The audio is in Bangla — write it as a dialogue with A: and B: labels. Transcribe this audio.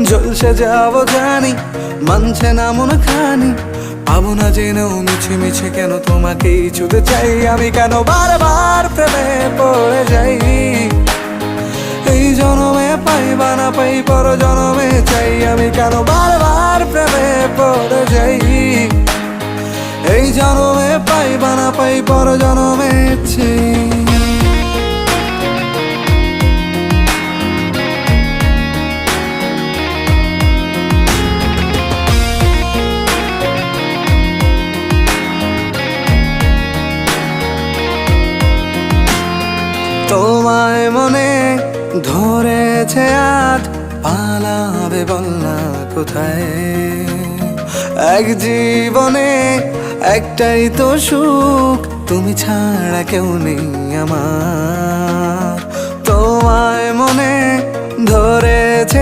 A: ঝলসে যাবো জানি, মানছে না মন খানি, পাবো না জেনেও মিছে মিছে কেন তোমাকেই ছুতে চাই আমি, কেন বারবার প্রেমে পড়ে যাই। এই জনমে পাই বা না পাই পর জনমে চাই আমি, কেন বারবার প্রেমে পড়ে যাই। এই জনমে পাই বা না পাই পর জনমে চাই। তোমায় মনে ধরেছে আজ, পালাবে বল না কোথায়। এক জীবনে একটাই তো সুখ, তুমি ছাড়া কেউ নেই আমার। তোমায় মনে ধরেছে